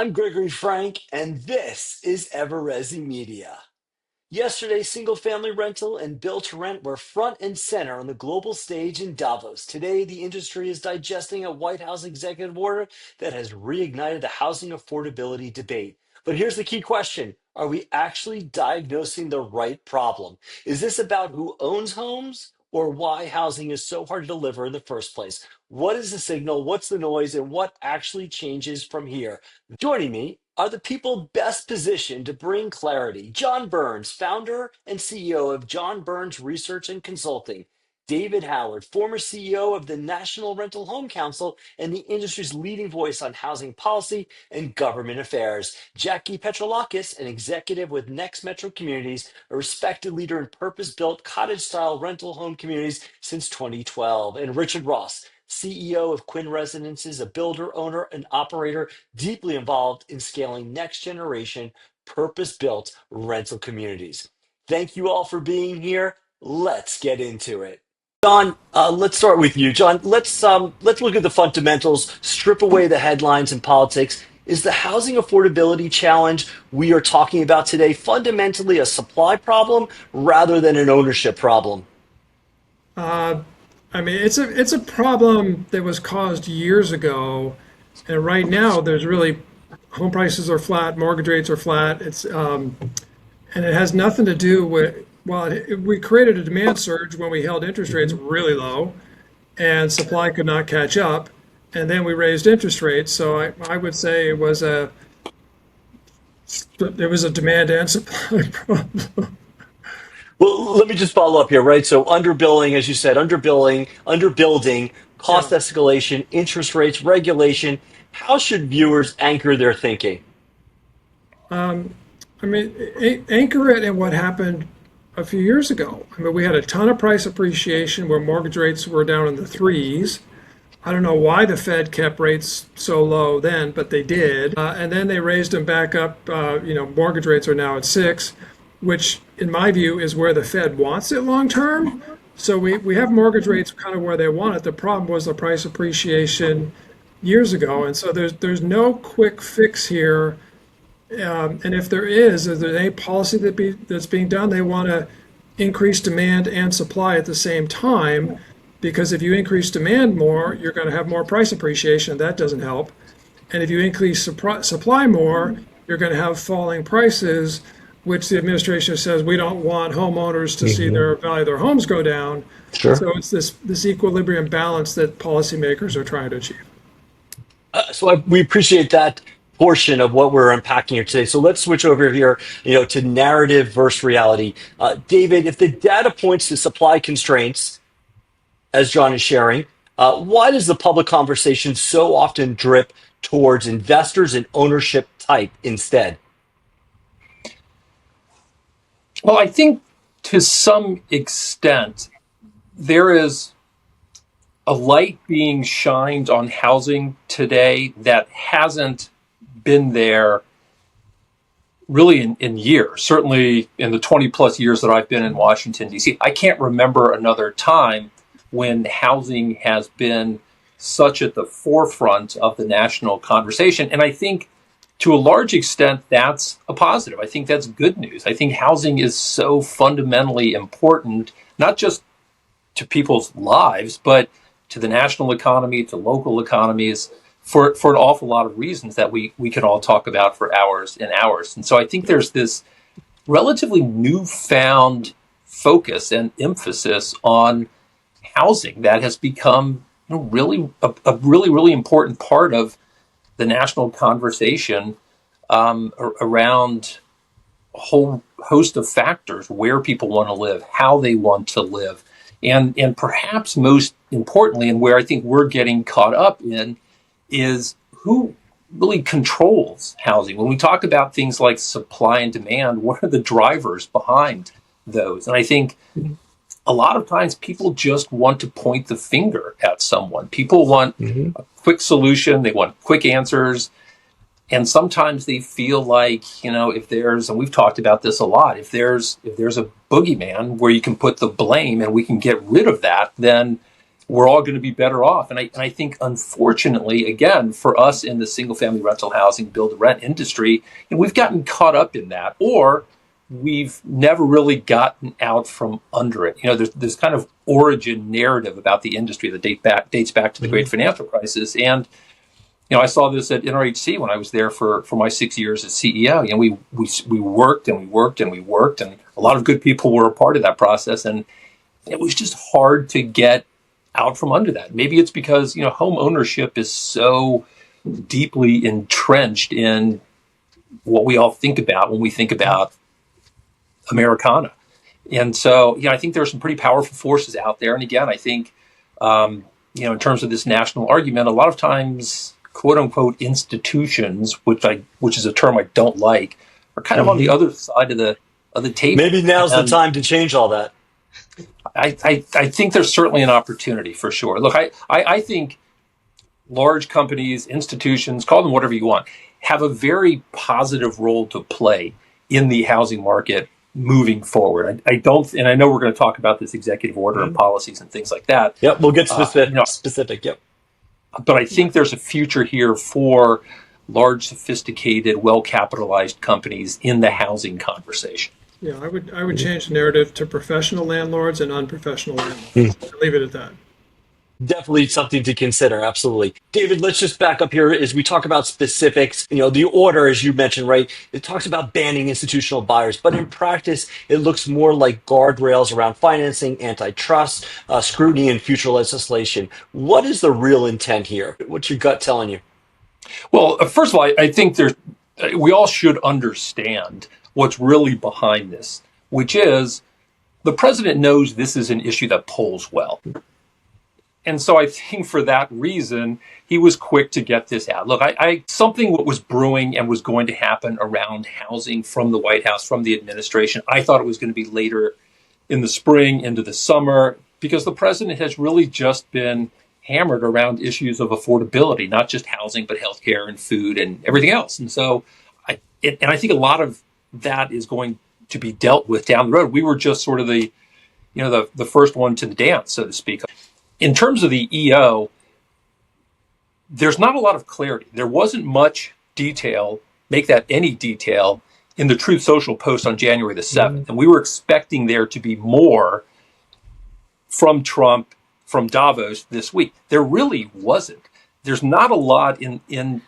I'm Gregory Frank, and this is EverResi Media. Yesterday, single family rental and build to rent were front and center on the global stage in Davos. Today, the industry is digesting a White House executive order that has reignited the housing affordability debate. But here's the key question. Are we actually diagnosing the right problem? Is this about who owns homes or why housing is so hard to deliver in the first place? What is the signal? What's the noise? And what actually changes from here? Joining me are the people best positioned to bring clarity. John Burns, founder and CEO of John Burns Research and Consulting. David Howard, former CEO of the National Rental Home Council and the industry's leading voice on housing policy and government affairs. Jackie Petrolakis, an executive with Next Metro Communities, a respected leader in purpose-built cottage-style rental home communities since 2012. And Richard Ross, CEO of Quinn Residences, a builder, owner, and operator deeply involved in scaling next generation purpose built rental communities. Thank you all for being here. Let's get into it. John, let's start with you. John, let's look at the fundamentals, strip away the headlines and politics. Is the housing affordability challenge we are talking about today fundamentally a supply problem rather than an ownership problem? Uh, it's a problem that was caused years ago, and right now there's really home prices are flat, mortgage rates are flat. And it has nothing to do with we created a demand surge when we held interest rates really low, and supply could not catch up, and then we raised interest rates. So I would say it was a demand and supply problem. Well, let me just follow up here, right? So underbilling, as you said, underbuilding, Yeah. cost escalation, interest rates, regulation. How should viewers anchor their thinking? Um, Anchor it in what happened a few years ago. We had a ton of price appreciation where mortgage rates were down in the threes. I don't know why the Fed kept rates so low then, but they did. And then they raised them back up. Mortgage rates are now at six, which in my view is where the Fed wants it long term. So we have mortgage rates kind of where they want it. The problem was the price appreciation years ago. And so there's no quick fix here. And if is there any policy that's being done? They want to increase demand and supply at the same time, because if you increase demand more, you're going to have more price appreciation. That doesn't help. And if you increase supply more, you're going to have falling prices, which the administration says we don't want homeowners to see Mhm. their value of their homes go down. Sure. So it's this equilibrium balance that policymakers are trying to achieve. We appreciate that portion of what we're unpacking here today. So let's switch over here, to narrative versus reality. David, if the data points to supply constraints, as John is sharing, why does the public conversation so often drip towards investors and ownership type instead? Well, I think to some extent, there is a light being shined on housing today that hasn't been there really in years. Certainly in the 20 plus years that I've been in Washington, D.C., I can't remember another time when housing has been such at the forefront of the national conversation. And I think to a large extent, that's a positive. I think that's good news. I think housing is so fundamentally important, not just to people's lives, but to the national economy, to local economies, for an awful lot of reasons that we can all talk about for hours and hours. And so I think there's this relatively newfound focus and emphasis on housing that has become really a really, really important part of the national conversation around a whole host of factors: where people want to live, how they want to live, and perhaps most importantly, and where I think we're getting caught up in, is who really controls housing. When we talk about things like supply and demand, what are the drivers behind those? And I think a lot of times people just want to point the finger at someone. People want Mhm. a quick solution, they want quick answers. And sometimes they feel like, if there's, and we've talked about this a lot, if there's a boogeyman where you can put the blame and we can get rid of that, then we're all going to be better off. And I think, unfortunately, again, for us in the single family rental housing build to rent industry, we've gotten caught up in that, or we've never really gotten out from under it. There's kind of origin narrative about the industry that dates back to the great financial crisis. And I saw this at NRHC when I was there for my 6 years as CEO. We worked and we worked and we worked, and a lot of good people were a part of that process. And it was just hard to get out from under that. Maybe it's because, home ownership is so deeply entrenched in what we all think about when we think about Americana. And so, I think there are some pretty powerful forces out there. And again, I think, in terms of this national argument, a lot of times, quote unquote, institutions, which is a term I don't like, are kind of on the other side of the table. Maybe now's the time to change all that. I think there's certainly an opportunity for sure. Look, I think large companies, institutions, call them whatever you want, have a very positive role to play in the housing market moving forward. I don't, and I know we're going to talk about this executive order and policies and things like that. Yep, we'll get specific. Yep. But I think there's a future here for large, sophisticated, well-capitalized companies in the housing conversation. Yeah, I would change the narrative to professional landlords and unprofessional landlords. Leave it at that. Definitely something to consider. Absolutely. David, let's just back up here as we talk about specifics. The order, as you mentioned, right, it talks about banning institutional buyers, but in practice, it looks more like guardrails around financing, antitrust, scrutiny, and future legislation. What is the real intent here? What's your gut telling you? Well, first of all, I think we all should understand what's really behind this, which is the president knows this is an issue that polls well. And so I think for that reason, he was quick to get this out. Look, something was brewing and was going to happen around housing from the White House, from the administration. I thought it was going to be later in the spring, into the summer, because the president has really just been hammered around issues of affordability, not just housing, but healthcare and food and everything else. And so I think a lot of that is going to be dealt with down the road. We were just sort of the first one to the dance, so to speak. In terms of the EO, there's not a lot of clarity. There wasn't much detail, make that any detail, in the Truth Social post on January the 7th. And we were expecting there to be more from Trump, from Davos this week. There really wasn't. There's not a lot in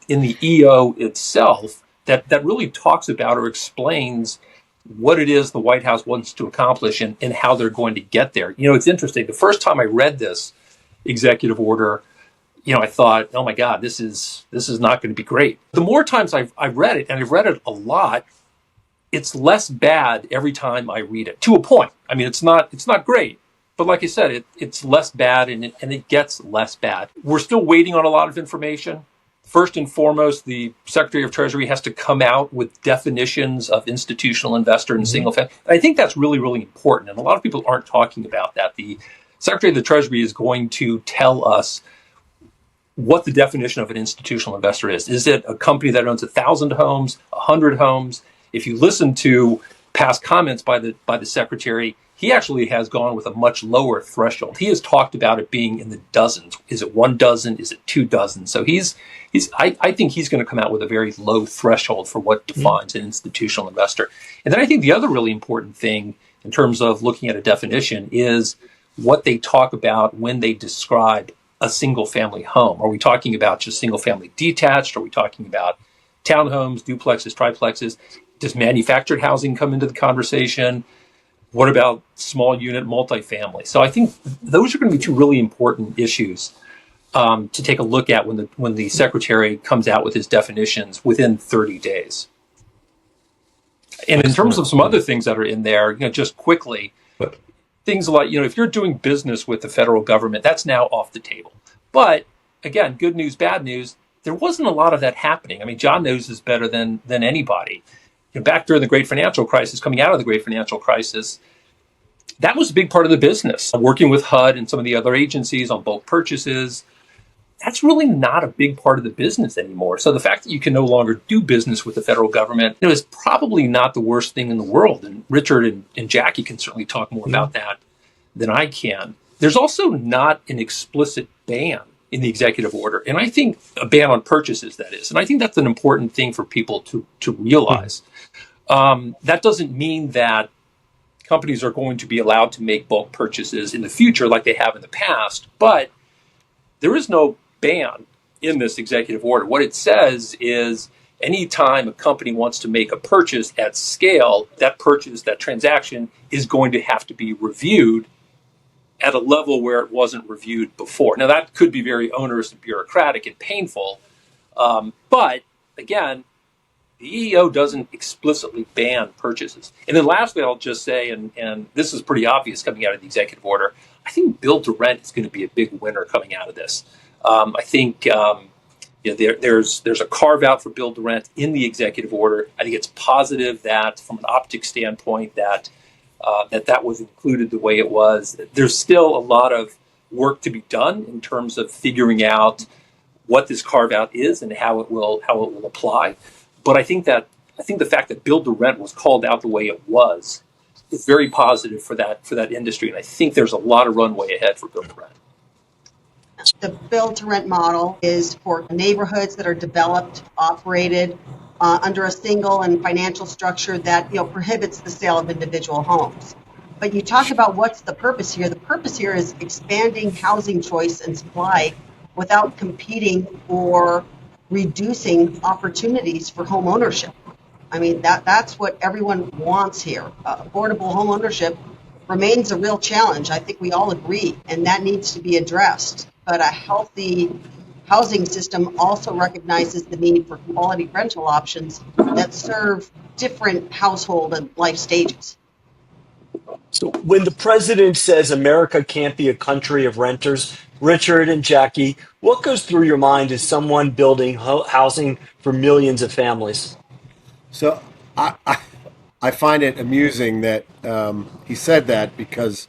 the EO itself that really talks about or explains what it is the White House wants to accomplish and how they're going to get there. It's interesting. The first time I read this executive order, I thought, oh my God, this is not going to be great. The more times I've read it, and I've read it a lot, it's less bad every time I read it, to a point. I mean, it's not great, but like I said, it's less bad and it gets less bad. We're still waiting on a lot of information. First and foremost, the Secretary of Treasury has to come out with definitions of institutional investor and single family. I think that's really, really important. And a lot of people aren't talking about that. The Secretary of the Treasury is going to tell us what the definition of an institutional investor is. Is it a company that owns 1,000 homes, 100 homes? If you listen to past comments by the Secretary, he actually has gone with a much lower threshold. He has talked about it being in the dozens. Is it 1 dozen? Is it 2 dozen? So I think he's going to come out with a very low threshold for what defines an institutional investor. And then I think the other really important thing in terms of looking at a definition is what they talk about when they describe a single family home. Are we talking about just single family detached? Are we talking about townhomes, duplexes, triplexes? Does manufactured housing come into the conversation? What about small unit multifamily? So I think those are going to be two really important issues to take a look at when the secretary comes out with his definitions within 30 days. And in terms of some other things that are in there, just quickly, things like, if you're doing business with the federal government, that's now off the table. But again, good news, bad news, there wasn't a lot of that happening. I mean, John knows this better than anybody. Back during the great financial crisis, coming out of the great financial crisis, that was a big part of the business. Working with HUD and some of the other agencies on bulk purchases, that's really not a big part of the business anymore. So the fact that you can no longer do business with the federal government is probably not the worst thing in the world. And Richard and Jackie can certainly talk more about that than I can. There's also not an explicit ban in the executive order. And I think a ban on purchases, that is. And I think that's an important thing for people to realize. That doesn't mean that companies are going to be allowed to make bulk purchases in the future like they have in the past, but there is no ban in this executive order. What it says is anytime a company wants to make a purchase at scale, that purchase, that transaction is going to have to be reviewed at a level where it wasn't reviewed before. Now, that could be very onerous and bureaucratic and painful, but again, the EEO doesn't explicitly ban purchases. And then lastly, I'll just say, and this is pretty obvious coming out of the executive order, I think build to rent is going to be a big winner coming out of this. I think there's a carve out for build to rent in the executive order. I think it's positive that from an optic standpoint that was included the way it was. There's still a lot of work to be done in terms of figuring out what this carve out is and how it will apply. But I think the fact that build to rent was called out the way it was is very positive for that industry, and I think there's a lot of runway ahead for build to rent. The build to rent model is for neighborhoods that are developed, operated under a single and financial structure that prohibits the sale of individual homes. But you talk about what's the purpose here. The purpose here is expanding housing choice and supply without competing or reducing opportunities for home ownership. I mean, that's what everyone wants here. Affordable home ownership remains a real challenge. I think we all agree, and that needs to be addressed. But a healthy housing system also recognizes the need for quality rental options that serve different household and life stages. So when the president says America can't be a country of renters, Richard and Jackie, what goes through your mind as someone building housing for millions of families? So I find it amusing that he said that, because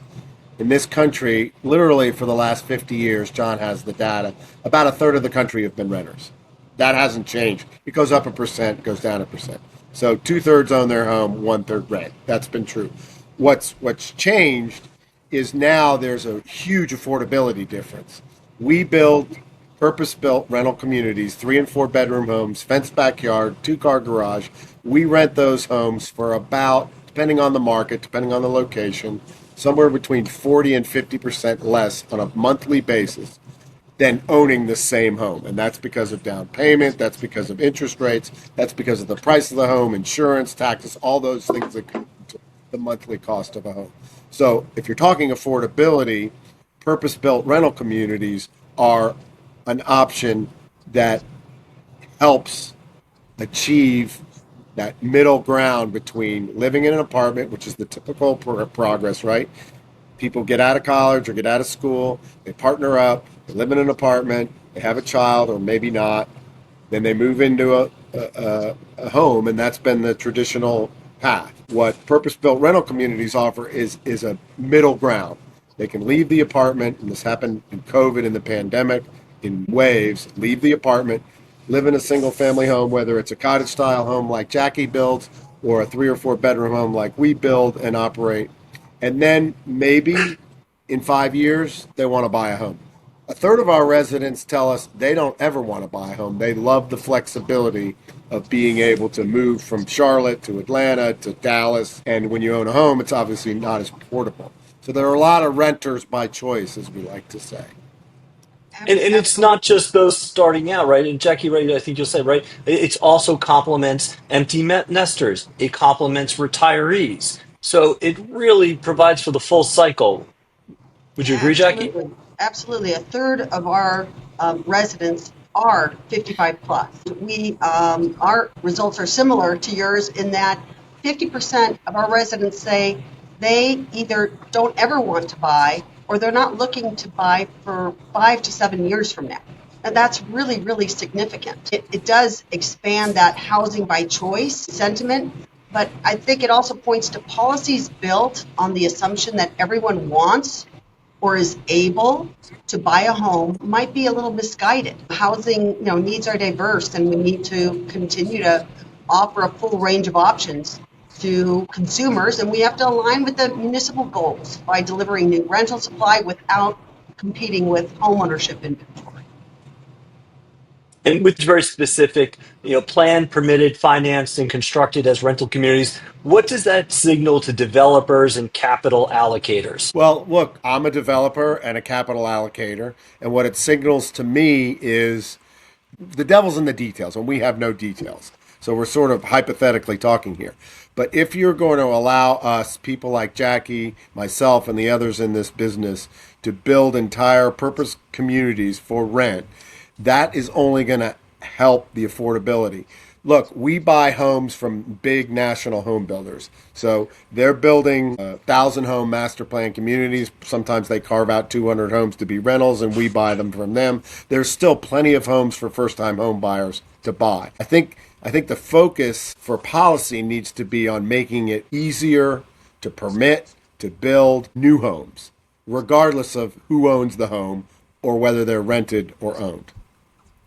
in this country, literally for the last 50 years, John has the data, about a third of the country have been renters. That hasn't changed. It goes up 1%, goes down 1%. So 2/3 own their home, 1/3 rent. That's been true. What's changed is now there's a huge affordability difference. We build purpose-built rental communities, 3 and 4 bedroom homes, fenced backyard, 2-car garage. We rent those homes for about, depending on the market, depending on the location, somewhere between 40 and 50% less on a monthly basis than owning the same home. And that's because of down payment, that's because of interest rates, that's because of the price of the home, insurance, taxes, all those things that come to the monthly cost of a home. So if you're talking affordability, purpose-built rental communities are an option that helps achieve that middle ground between living in an apartment, which is the typical progress, right? People get out of college or get out of school, they partner up, they live in an apartment, they have a child or maybe not, then they move into a home, and that's been the traditional path. What purpose-built rental communities offer is a middle ground. They can leave the apartment, and this happened in COVID and the pandemic in waves, leave the apartment, live in a single-family home, whether it's a cottage-style home like Jackie builds or a 3 or 4 bedroom home like we build and operate. And then maybe in 5 years, they want to buy a home. A third of our residents tell us they don't ever want to buy a home. They love the flexibility of being able to move from Charlotte to Atlanta to Dallas. And when you own a home, it's obviously not as portable. So there are a lot of renters by choice, as we like to say. And it's not just those starting out, right? And Jackie, right, I think you'll say, right, it's also complements empty nesters. It complements retirees. So it really provides for the full cycle. Would you agree, Jackie? Absolutely. Absolutely. A third of our residents are 55 plus. Our results are similar to yours in that 50% of our residents say they either don't ever want to buy or they're not looking to buy for 5 to 7 years from now. And that's really, really significant. It does expand that housing by choice sentiment, but I think it also points to policies built on the assumption that everyone wants or is able to buy a home might be a little misguided. Housing, needs are diverse, and we need to continue to offer a full range of options to consumers, and we have to align with the municipal goals by delivering new rental supply without competing with homeownership inventory. And with very specific, planned, permitted, financed, and constructed as rental communities, what does that signal to developers and capital allocators? Well, look, I'm a developer and a capital allocator, and what it signals to me is the devil's in the details, and we have no details. So we're sort of hypothetically talking here. But if you're going to allow us, people like Jackie, myself, and the others in this business, to build entire purpose communities for rent, that is only going to help the affordability. Look, we buy homes from big national home builders. So they're building 1,000-home master plan communities. Sometimes they carve out 200 homes to be rentals, and we buy them from them. There's still plenty of homes for first-time home buyers to buy. I think the focus for policy needs to be on making it easier to permit, to build new homes, regardless of who owns the home or whether they're rented or owned.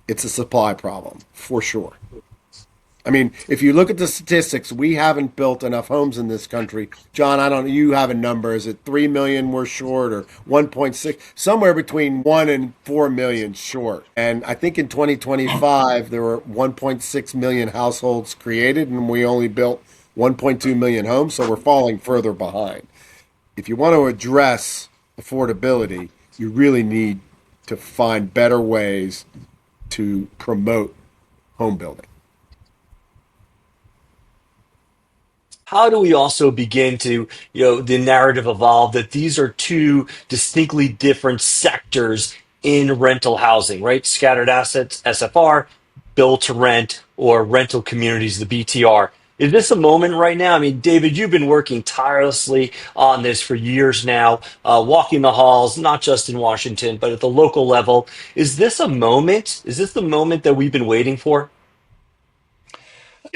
It's a supply problem, for sure. I mean, if you look at the statistics, we haven't built enough homes in this country. John, you have a number. Is it 3 million we're short or 1.6? Somewhere between 1 and 4 million short. And I think in 2025, there were 1.6 million households created, and we only built 1.2 million homes, so we're falling further behind. If you want to address affordability, you really need to find better ways to promote home building. How do we also begin to, the narrative evolve that these are two distinctly different sectors in rental housing, right? Scattered assets, SFR, build to rent, or rental communities, the BTR. Is this a moment right now? I mean, David, you've been working tirelessly on this for years now, walking the halls, not just in Washington, but at the local level. Is this a moment? Is this the moment that we've been waiting for?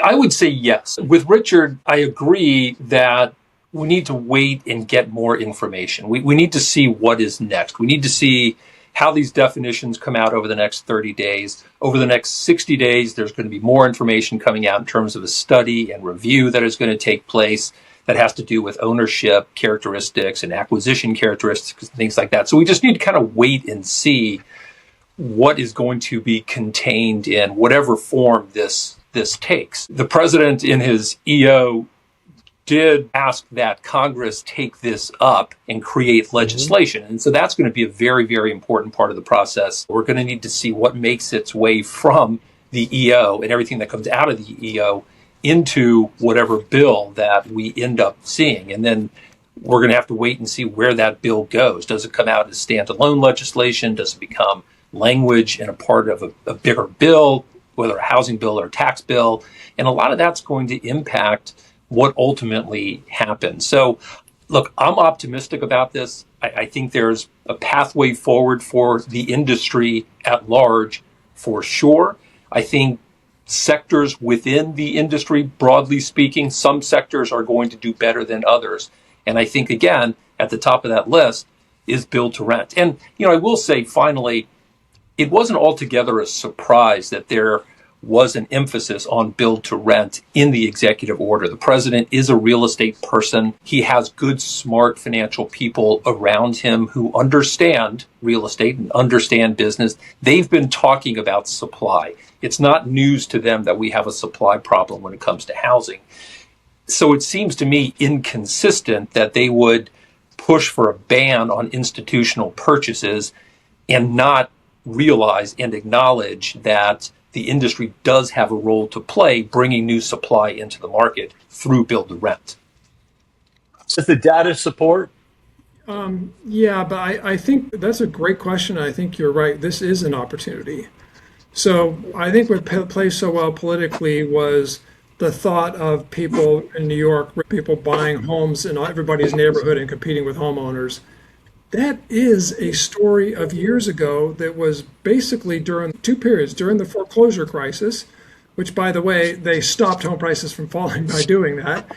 I would say yes. With Richard, I agree that we need to wait and get more information. We need to see what is next. We need to see how these definitions come out over the next 30 days. Over the next 60 days, there's going to be more information coming out in terms of a study and review that is going to take place that has to do with ownership characteristics and acquisition characteristics, things like that. So we just need to kind of wait and see what is going to be contained in whatever form this takes. The president in his EO did ask that Congress take this up and create legislation. And so that's going to be a very, very important part of the process. We're going to need to see what makes its way from the EO and everything that comes out of the EO into whatever bill that we end up seeing. And then we're going to have to wait and see where that bill goes. Does it come out as standalone legislation? Does it become language and a part of a bigger bill, whether a housing bill or a tax bill? And a lot of that's going to impact what ultimately happens. So, look, I'm optimistic about this. I think there's a pathway forward for the industry at large, for sure. I think sectors within the industry, broadly speaking, some sectors are going to do better than others. And I think, again, at the top of that list is build to rent. And, I will say, finally, it wasn't altogether a surprise that there was an emphasis on build to rent in the executive order. The president is a real estate person. He has good, smart financial people around him who understand real estate and understand business. They've been talking about supply. It's not news to them that we have a supply problem when it comes to housing. So it seems to me inconsistent that they would push for a ban on institutional purchases and not realize and acknowledge that the industry does have a role to play bringing new supply into the market through build to rent. Does the data support? Yeah, but I think that's a great question. I think you're right. This is an opportunity. So I think what plays so well politically was the thought of people in New York, people buying homes in everybody's neighborhood and competing with homeowners. That is a story of years ago that was basically during two periods, during the foreclosure crisis, which, by the way, they stopped home prices from falling by doing that.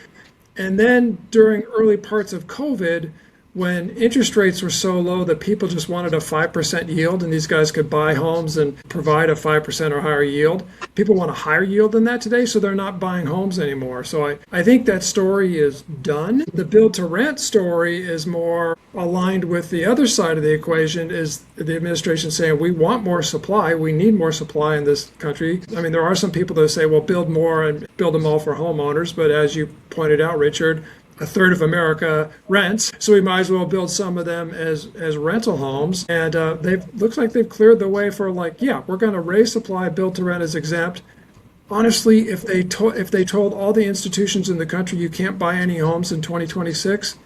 And then during early parts of COVID, when interest rates were so low that people just wanted a 5% yield and these guys could buy homes and provide a 5% or higher yield. People want a higher yield than that today, so they're not buying homes anymore. So I think that story is done. The build to rent story is more aligned with the other side of the equation, is the administration saying we want more supply, we need more supply in this country. I mean, there are some people that say, well, build more and build them all for homeowners, but as you pointed out, Richard, a third of America rents, so we might as well build some of them as rental homes. And looks like they've cleared the way for we're going to raise supply, build to rent is exempt. Honestly, if they told all the institutions in the country you can't buy any homes in 2026,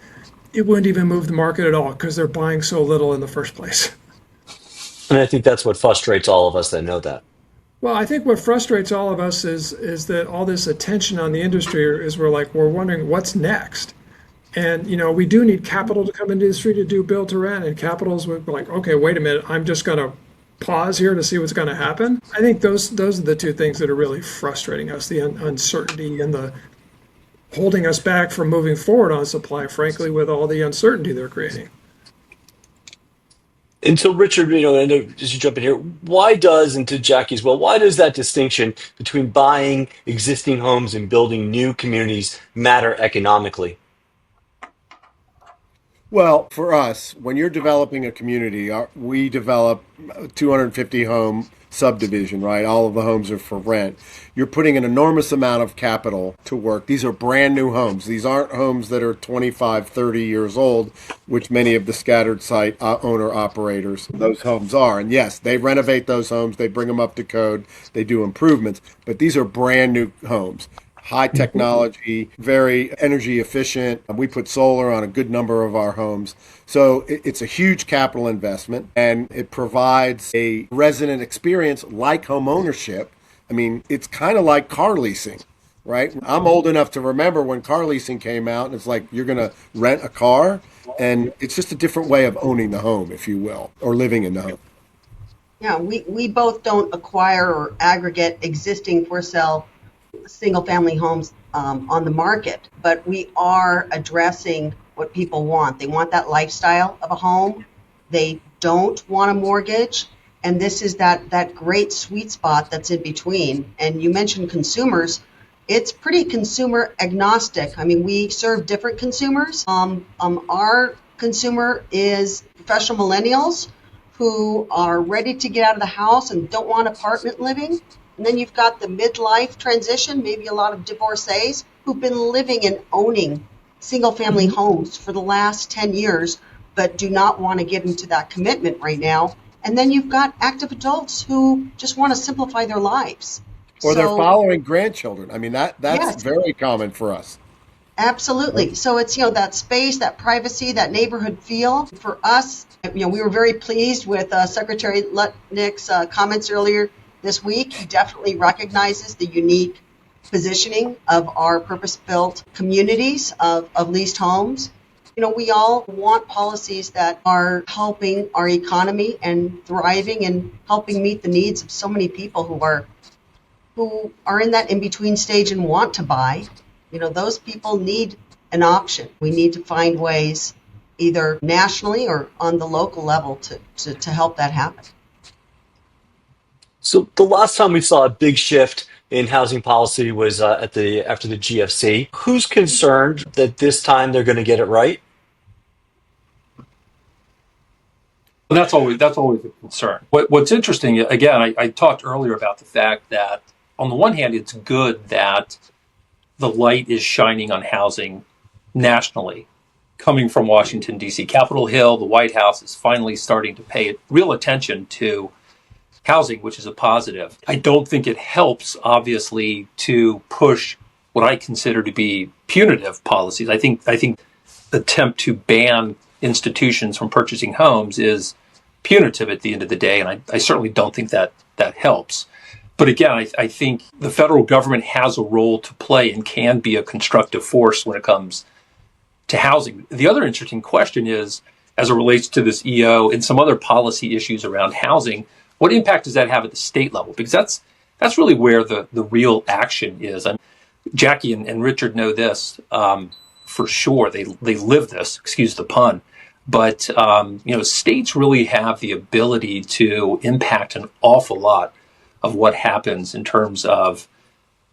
it wouldn't even move the market at all because they're buying so little in the first place. And I think that's what frustrates all of us that know that. Well, I think what frustrates all of us is that all this attention on the industry is we're wondering what's next. And, we do need capital to come into the industry to do build to rent, and capital's like, okay, wait a minute, I'm just going to pause here to see what's going to happen. I think those are the two things that are really frustrating us, the uncertainty and the holding us back from moving forward on supply, frankly, with all the uncertainty they're creating. And so, Richard, I know as you jump in here, and to Jackie's why does that distinction between buying existing homes and building new communities matter economically? Well, for us, when you're developing a community, we develop a 250 home subdivision, right? All of the homes are for rent. You're putting an enormous amount of capital to work. These are brand new homes. These aren't homes that are 25, 30 years old, which many of the scattered site owner operators, those homes are. And yes, they renovate those homes. They bring them up to code. They do improvements. But these are brand new homes. High technology, very energy efficient. We put solar on a good number of our homes. So it's a huge capital investment, and it provides a resident experience like home ownership. I mean, it's kind of like car leasing, right? I'm old enough to remember when car leasing came out, and it's like you're going to rent a car, and it's just a different way of owning the home, if you will, or living in the home. Yeah, we both don't acquire or aggregate existing for sale single family homes on the market, but we are addressing what people want. They want that lifestyle of a home. They don't want a mortgage. And this is that great sweet spot that's in between. And you mentioned consumers. It's pretty consumer agnostic. I mean, we serve different consumers. Our consumer is professional millennials who are ready to get out of the house and don't want apartment living. And then you've got the midlife transition, maybe a lot of divorcees who've been living and owning single-family homes for the last 10 years, but do not want to get into that commitment right now. And then you've got active adults who just want to simplify their lives. Or they're following grandchildren. I mean, that's yes, very common for us. Absolutely. So it's, that space, that privacy, that neighborhood feel. For us, we were very pleased with Secretary Lutnick's comments earlier this week. He definitely recognizes the unique positioning of our purpose-built communities of leased homes. We all want policies that are helping our economy and thriving and helping meet the needs of so many people who are in that in-between stage and want to buy. Those people need an option. We need to find ways either nationally or on the local level to help that happen. So the last time we saw a big shift in housing policy was after the GFC. Who's concerned that this time they're going to get it right? Well, that's always a concern. What's interesting, again, I talked earlier about the fact that on the one hand, it's good that the light is shining on housing nationally, coming from Washington, D.C. Capitol Hill. The White House is finally starting to pay real attention to housing, which is a positive. I don't think it helps, obviously, to push what I consider to be punitive policies. I think the attempt to ban institutions from purchasing homes is punitive at the end of the day, and I certainly don't think that helps. But again, I think the federal government has a role to play and can be a constructive force when it comes to housing. The other interesting question is, as it relates to this EO and some other policy issues around housing, what impact does that have at the state level? Because that's really where the real action is. And Jackie and Richard know this for sure. They live this, excuse the pun. But states really have the ability to impact an awful lot of what happens in terms of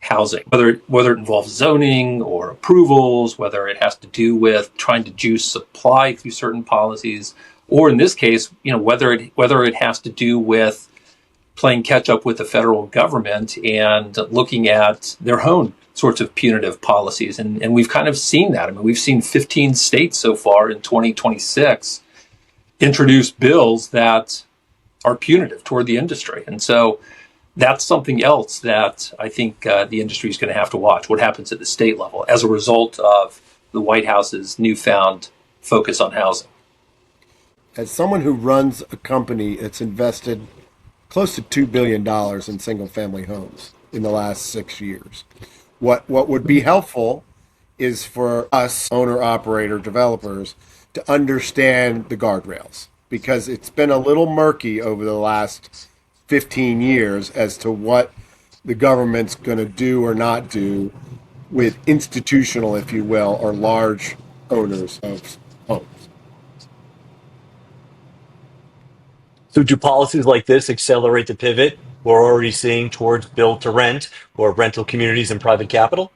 housing, whether it involves zoning or approvals, whether it has to do with trying to juice supply through certain policies, or in this case, whether it has to do with playing catch up with the federal government and looking at their own sorts of punitive policies. And we've kind of seen that. I mean, we've seen 15 states so far in 2026 introduce bills that are punitive toward the industry. And so that's something else that I think the industry is going to have to watch, what happens at the state level as a result of the White House's newfound focus on housing. As someone who runs a company that's invested close to $2 billion in single-family homes in the last 6 years, what would be helpful is for us owner-operator developers to understand the guardrails, because it's been a little murky over the last 15 years as to what the government's going to do or not do with institutional, if you will, or large owners of homes. So do policies like this accelerate the pivot we're already seeing towards build to rent or rental communities and private capital?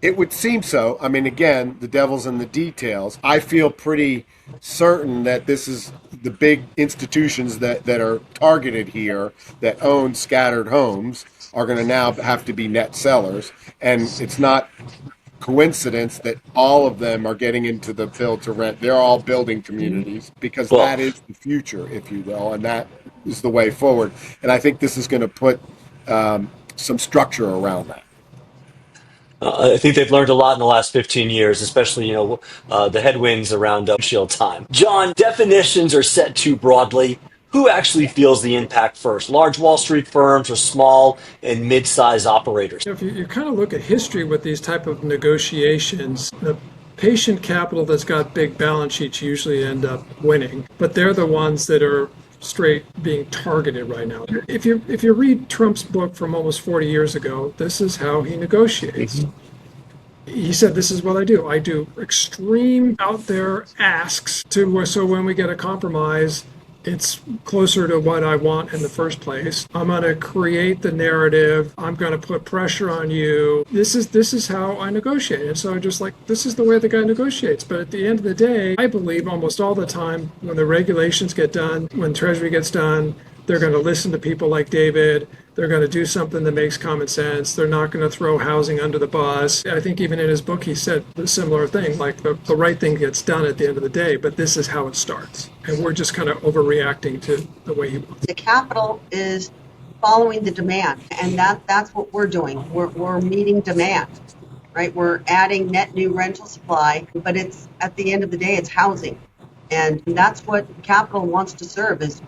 It would seem so. I mean, again, the devil's in the details. I feel pretty certain that this is the big institutions that are targeted here that own scattered homes are going to now have to be net sellers. And it's not coincidence that all of them are getting into the build to rent. They're all building communities because Well, that is the future, if you will, and that is the way forward. And I think this is going to put some structure around that. I think they've learned a lot in the last 15 years, especially, the headwinds around shield time. John, definitions are set too broadly. Who actually feels the impact first? Large Wall Street firms or small and mid-sized operators? If you kind of look at history with these type of negotiations, the patient capital that's got big balance sheets usually end up winning, but they're the ones that are straight being targeted right now. If you read Trump's book from almost 40 years ago, this is how he negotiates. He said, "This is what I do. I do extreme out there asks so when we get a compromise, it's closer to what I want in the first place. I'm going to create the narrative. I'm going to put pressure on you. This is how I negotiate." And so just like, this is the way the guy negotiates. But at the end of the day, I believe almost all the time when the regulations get done, when Treasury gets done, they're going to listen to people like David. They're going to do something that makes common sense. They're not going to throw housing under the bus. I think even in his book, he said a similar thing, like the right thing gets done at the end of the day, but this is how it starts. And we're just kind of overreacting to the way he wants. The capital is following the demand, and that's what we're doing. We're meeting demand, right? We're adding net new rental supply, but it's at the end of the day, it's housing. And that's what capital wants to serve is,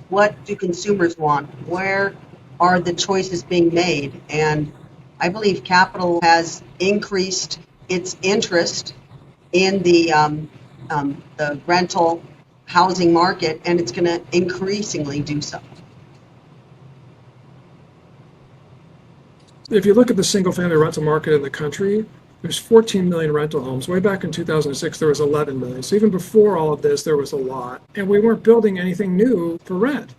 what do consumers want? Where are the choices being made? And I believe capital has increased its interest in the rental housing market, and it's going to increasingly do so. If you look at the single family rental market in the country, there's 14 million rental homes. Way back in 2006, there was 11 million. So even before all of this, there was a lot. And we weren't building anything new for rent.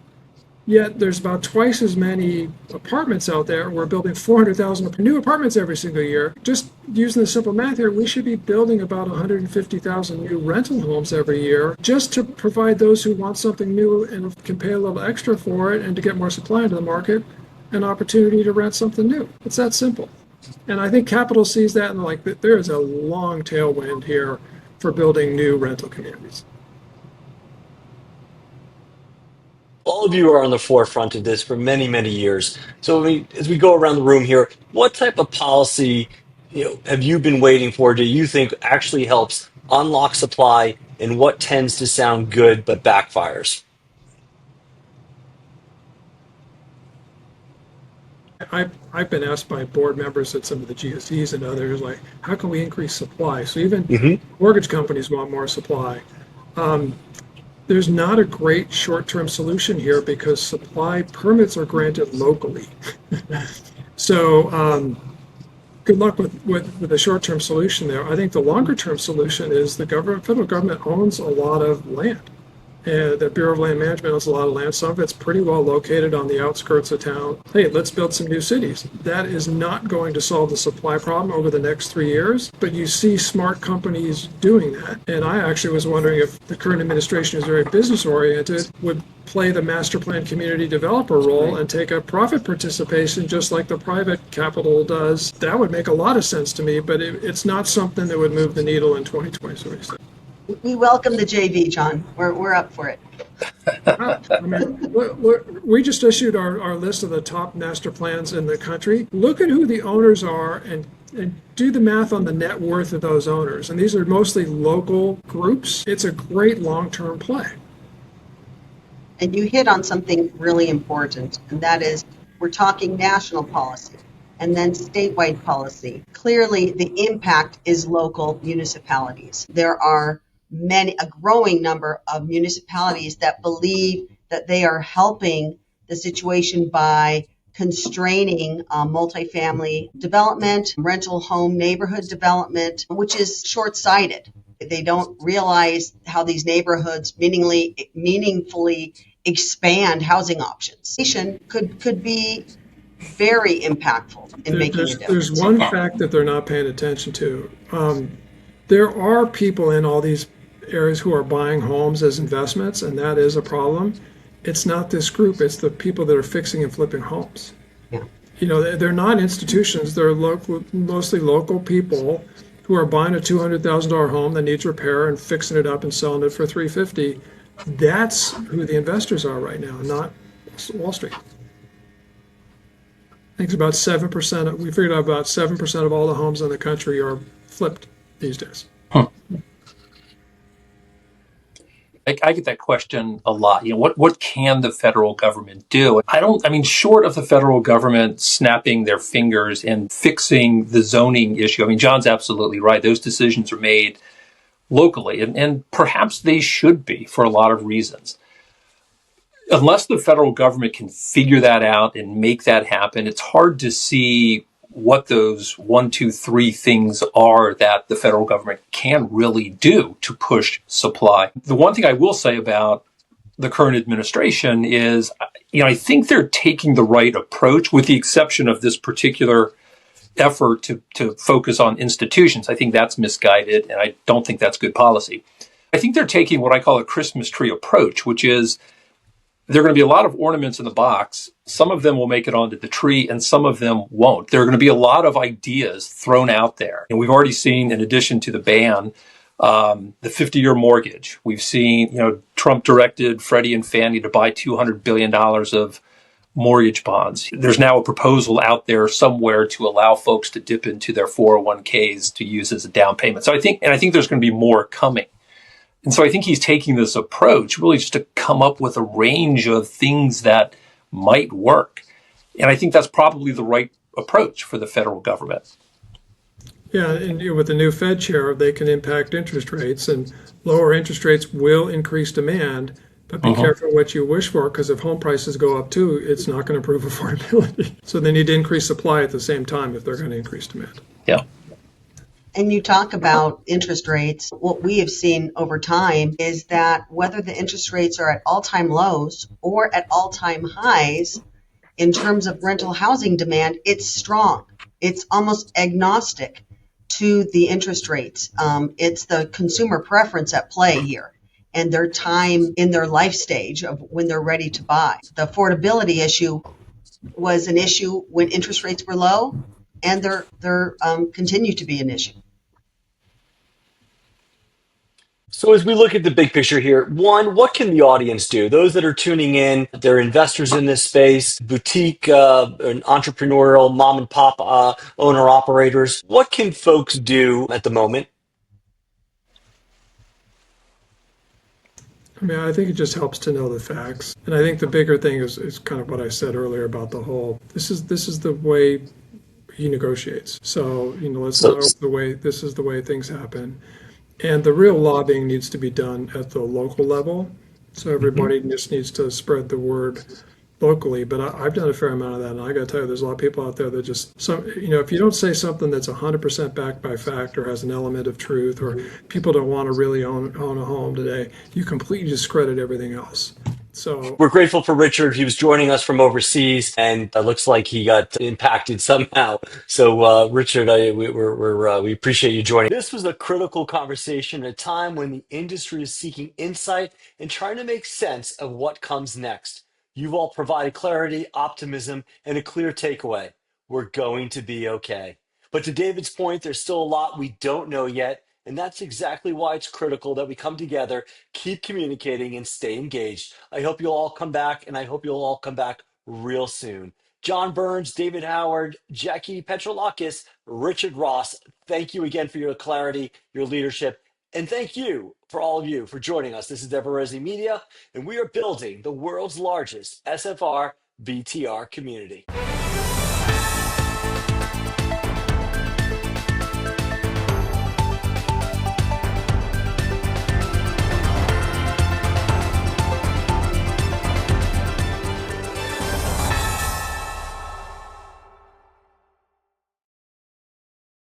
Yet there's about twice as many apartments out there. We're building 400,000 new apartments every single year. Just using the simple math here, we should be building about 150,000 new rental homes every year just to provide those who want something new and can pay a little extra for it and to get more supply into the market an opportunity to rent something new. It's that simple. And I think capital sees that and like there is a long tailwind here for building new rental communities. All of you are on the forefront of this for many, many years. So as we go around the room here, what type of policy have you been waiting for? Do you think actually helps unlock supply, and what tends to sound good but backfires? I've been asked by board members at some of the GSEs and others, like, how can we increase supply? So even Hmm. mortgage companies want more supply. There's not a great short-term solution here because supply permits are granted locally. So good luck with the short-term solution there. I think the longer-term solution is the federal government owns a lot of land. And the Bureau of Land Management owns a lot of land. Some of it's pretty well located on the outskirts of town. Hey, let's build some new cities. That is not going to solve the supply problem over the next 3 years, but you see smart companies doing that. And I actually was wondering if the current administration is very business-oriented, would play the master plan community developer role and take a profit participation just like the private capital does. That would make a lot of sense to me, but it's not something that would move the needle in 2026. We welcome the JV, John. We're up for it. I mean, we just issued our list of the top master plans in the country. Look at who the owners are and do the math on the net worth of those owners. And these are mostly local groups. It's a great long-term play. And you hit on something really important, and that is we're talking national policy and then statewide policy. Clearly, the impact is local municipalities. There are a growing number of municipalities that believe that they are helping the situation by constraining multifamily development, rental home neighborhood development, which is short-sighted. They don't realize how these neighborhoods meaningfully expand housing options. Could be very impactful in making a difference. There's one fact that they're not paying attention to. There are people in all these areas who are buying homes as investments, and that is a problem. It's not this group, it's the people that are fixing and flipping homes. Yeah. You know, they're not institutions, they're mostly local people who are buying a $200,000 home that needs repair and fixing it up and selling it for $350,000. That's who the investors are right now, not Wall Street. I think it's about 7%. We figured out about 7% of all the homes in the country are flipped these days. Huh. I get that question a lot. You know, what can the federal government do? Short of the federal government snapping their fingers and fixing the zoning issue, I mean, John's absolutely right. Those decisions are made locally, and perhaps they should be for a lot of reasons. Unless the federal government can figure that out and make that happen, it's hard to see what those 1, 2, 3 things are that the federal government can really do to push supply. The one thing I will say about the current administration is, I think they're taking the right approach, with the exception of this particular effort to focus on institutions. I think that's misguided, and I don't think that's good policy. I think they're taking what I call a Christmas tree approach, which is there are going to be a lot of ornaments in the box. Some of them will make it onto the tree and some of them won't. There are going to be a lot of ideas thrown out there. And we've already seen, in addition to the ban, the 50-year mortgage. We've seen, Trump directed Freddie and Fannie to buy $200 billion of mortgage bonds. There's now a proposal out there somewhere to allow folks to dip into their 401ks to use as a down payment. So I think there's going to be more coming. And so I think he's taking this approach really just to come up with a range of things that might work. And I think that's probably the right approach for the federal government. Yeah, and with the new Fed chair, they can impact interest rates, and lower interest rates will increase demand. But be careful what you wish for, because if home prices go up too, it's not going to improve affordability. So they need to increase supply at the same time if they're going to increase demand. Yeah. And you talk about interest rates. What we have seen over time is that whether the interest rates are at all-time lows or at all-time highs, in terms of rental housing demand, it's strong. It's almost agnostic to the interest rates. It's the consumer preference at play here and their time in their life stage of when they're ready to buy. The affordability issue was an issue when interest rates were low, and they're continue to be an issue. So as we look at the big picture here, one, what can the audience do? Those that are tuning in, they're investors in this space, boutique and entrepreneurial mom and pop owner operators. What can folks do at the moment? I mean, I think it just helps to know the facts. And I think the bigger thing is kind of what I said earlier about the whole, this is the way he negotiates. So, let's know this is the way things happen. And the real lobbying needs to be done at the local level. So everybody just needs to spread the word locally, but I've done a fair amount of that, and I got to tell you, there's a lot of people out there that just if you don't say something that's 100% backed by fact or has an element of truth, or people don't want to really own a home today, you completely discredit everything else. So We're grateful for Richard. He was joining us from overseas, and it looks like he got impacted somehow. So, Richard, we appreciate you joining. This was a critical conversation at a time when the industry is seeking insight and trying to make sense of what comes next. You've all provided clarity, optimism, and a clear takeaway. We're going to be okay. But to David's point, there's still a lot we don't know yet, and that's exactly why it's critical that we come together, keep communicating, and stay engaged. I hope you'll all come back, and I hope you'll all come back real soon. John Burns, David Howard, Jackie Petrolakis, Richard Ross, thank you again for your clarity, your leadership, and thank you for all of you for joining us. This is EverResi Media, and we are building the world's largest SFR BTR community.